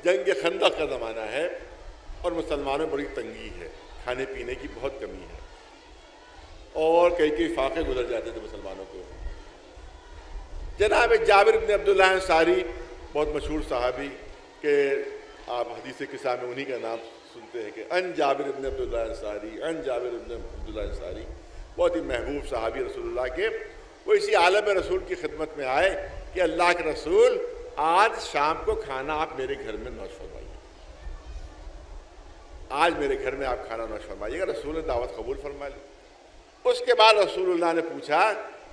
جنگ خندق کا زمانہ ہے اور مسلمانوں میں بڑی تنگی ہے، کھانے پینے کی بہت کمی ہے اور کئی فاقے گزر جاتے تھے مسلمانوں کو۔ جناب جابر بن عبداللہ انصاری بہت مشہور صحابی کہ آپ حدیث قصہ میں انہی کا نام سنتے ہیں کہ ان جابر بن عبداللہ انصاری، ان جابر بن عبداللہ انصاری، بہت ہی محبوب صحابی رسول اللہ کے، وہ اسی عالم رسول کی خدمت میں آئے کہ اللہ کے رسول آج شام کو کھانا آپ میرے گھر میں نوش فرمائیے، آج میرے گھر میں آپ کھانا نوش فرمائیے گا۔ رسول نے دعوت قبول فرما لی۔ اس کے بعد رسول اللہ نے پوچھا،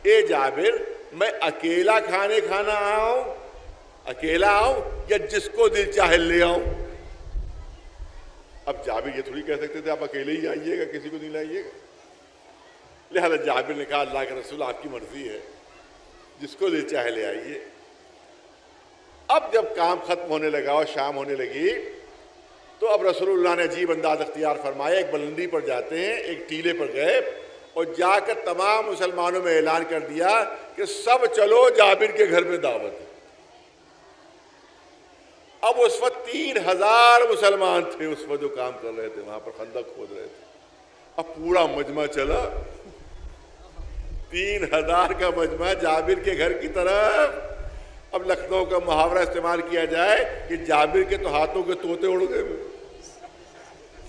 اے جابر میں اکیلا کھانا آؤں، اکیلا آؤں یا جس کو دل چاہے لے آؤں؟ اب جابر یہ تھوڑی کہہ سکتے تھے آپ اکیلے ہی آئیے گا، کسی کو نہیں لائیے گا، لہذا جابر نے کہا اللہ کے رسول آپ کی مرضی ہے، جس کو دل چاہے لے آئیے۔ اب جب کام ختم ہونے لگا اور شام ہونے لگی تو اب رسول اللہ نے عجیب انداز اختیار فرمایا، ایک بلندی پر جاتے ہیں، ایک ٹیلے پر گئے اور جا کر تمام مسلمانوں میں اعلان کر دیا کہ سب چلو جابر کے گھر میں دعوت ہے۔ اب اس وقت 3000 مسلمان تھے اس وقت جو کام کر رہے تھے، وہاں پر خندق کھود رہے تھے۔ اب پورا مجمع چلا، 3000 کا مجمع جابر کے گھر کی طرف۔ اب لکھنؤ کا محاورہ استعمال کیا جائے کہ جابر کے تو ہاتھوں کے طوطے اڑ گئے،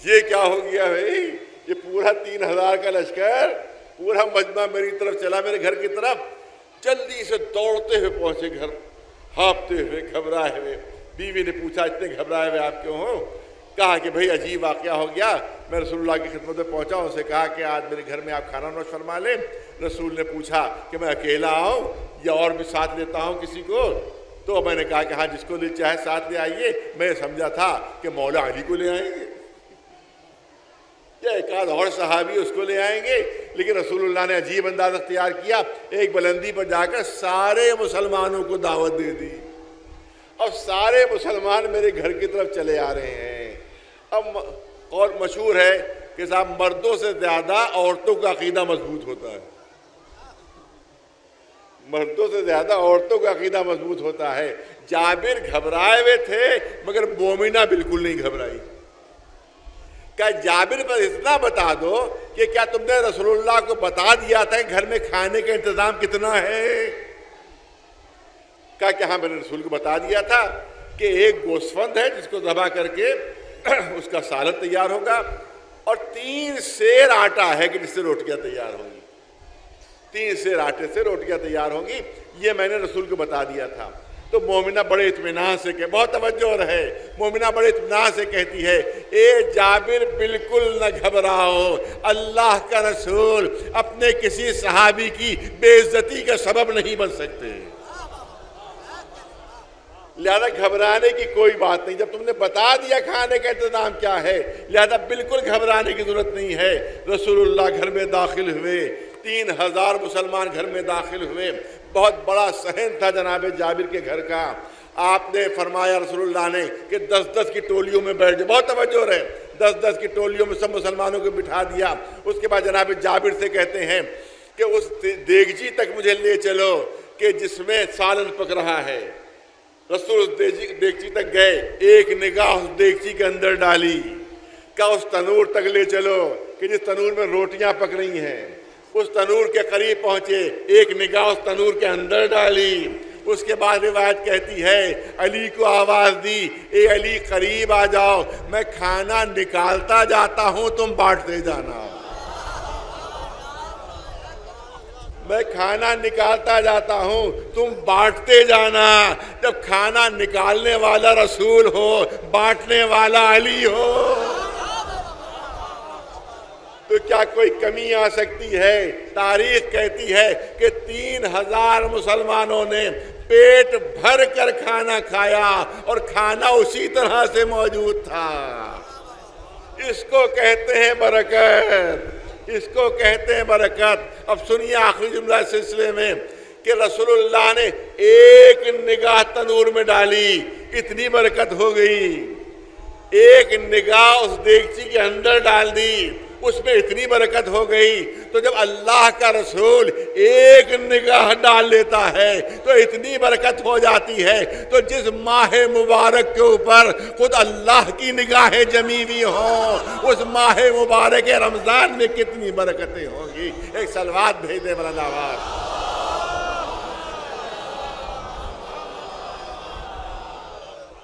یہ کیا ہو گیا بھائی، یہ پورا 3000 کا لشکر، پورا مجمع میری طرف چلا، میرے گھر کی طرف۔ جلدی سے دوڑتے ہوئے پہنچے گھر، ہانپتے ہوئے، گھبرائے ہوئے۔ بیوی نے پوچھا اتنے گھبرائے ہوئے آپ کیوں ہو؟ کہا کہ بھئی عجیب واقعہ ہو گیا، میں رسول اللہ کی خدمت میں پہنچا، ان سے کہا کہ آج میرے گھر میں آپ کھانا نوش فرما لیں۔ رسول نے پوچھا کہ میں اکیلا آؤں یا اور بھی ساتھ لیتا ہوں کسی کو؟ تو میں نے کہا کہ ہاں جس کو دل چاہے ساتھ لے آئیے۔ میں سمجھا تھا کہ مولا علی کو لے آئیں گے یا ایک آدھ اور صحابی اس کو لے آئیں گے، لیکن رسول اللہ نے عجیب انداز اختیار کیا، ایک بلندی پر جا کر سارے مسلمانوں کو دعوت دے دی۔ اب سارے مسلمان میرے گھر کی طرف چلے آ رہے ہیں۔ اب اور مشہور ہے کہ صاحب مردوں سے زیادہ عورتوں کا عقیدہ مضبوط ہوتا ہے، مردوں سے زیادہ عورتوں کا عقیدہ مضبوط ہوتا ہے۔ جابر گھبرائے ہوئے تھے مگر مومنہ بالکل نہیں گھبرائی۔ کہ جابر پر اتنا بتا دو کہ کیا تم نے رسول اللہ کو بتا دیا تھا کہ گھر میں کھانے کا انتظام کتنا ہے؟ کہا کہ ہاں میں نے رسول کو بتا دیا تھا کہ ایک گوسفند ہے جس کو ذبح کر کے اس کا سالن تیار ہوگا اور 3 سیر آٹا ہے کہ جس سے روٹیاں تیار ہوں گی، 3 سیر آٹے سے روٹیاں تیار ہوں گی، یہ میں نے رسول کو بتا دیا تھا۔ تو مومنہ بڑے اطمینان سے کہ بہت توجہ رہے، مومنہ بڑے اطمینان سے کہتی ہے، اے جابر بالکل نہ گھبراؤ، اللہ کا رسول اپنے کسی صحابی کی بے عزتی کا سبب نہیں بن سکتے، لہذا گھبرانے کی کوئی بات نہیں۔ جب تم نے بتا دیا کھانے کا انتظام کیا ہے، لہذا بالکل گھبرانے کی ضرورت نہیں ہے۔ رسول اللہ گھر میں داخل ہوئے، 3000 مسلمان گھر میں داخل ہوئے۔ بہت بڑا صحن تھا جناب جابر کے گھر کا۔ آپ نے فرمایا رسول اللہ نے کہ 10-10 کی ٹولیوں میں بیٹھ جائے، بہت توجہ رہے، 10-10 کی ٹولیوں میں سب مسلمانوں کو بٹھا دیا۔ اس کے بعد جناب جابر سے کہتے ہیں کہ اس دیگچی تک مجھے لے چلو کہ جس میں سالن پک رہا ہے۔ رسول اس دیگچی تک گئے، ایک نگاہ اس دیگچی کے اندر ڈالی، کہا اس تنور تک لے چلو کہ جس تنور میں روٹیاں پک رہی ہیں۔ اس تنور کے قریب پہنچے، ایک نگاہ اس تنور کے اندر ڈالی۔ اس کے بعد روایت کہتی ہے علی کو آواز دی، اے علی قریب آ جاؤ، میں کھانا نکالتا جاتا ہوں تم بانٹتے جانا، میں کھانا نکالتا جاتا ہوں تم بانٹتے جانا۔ جب کھانا نکالنے والا رسول ہو، بانٹنے والا علی ہو، تو کیا کوئی کمی آ سکتی ہے؟ تاریخ کہتی ہے کہ 3000 مسلمانوں نے پیٹ بھر کر کھانا کھایا اور کھانا اسی طرح سے موجود تھا۔ اس کو کہتے ہیں برکت، اس کو کہتے ہیں برکت۔ اب سنیے آخری جملہ اس سلسلے میں کہ رسول اللہ نے ایک نگاہ تنور میں ڈالی، اتنی برکت ہو گئی۔ ایک نگاہ اس دیگچی کے اندر ڈال دی، اس میں اتنی برکت ہو گئی۔ تو جب اللہ کا رسول ایک نگاہ ڈال لیتا ہے تو اتنی برکت ہو جاتی ہے۔ تو جس ماہ مبارک کے اوپر خود اللہ کی نگاہیں جمی ہوئی ہوں، اس ماہ مبارک رمضان میں کتنی برکتیں ہوں گی۔ ایک صلوات بھیج دے مولانا آواز۔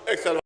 ایک صلوات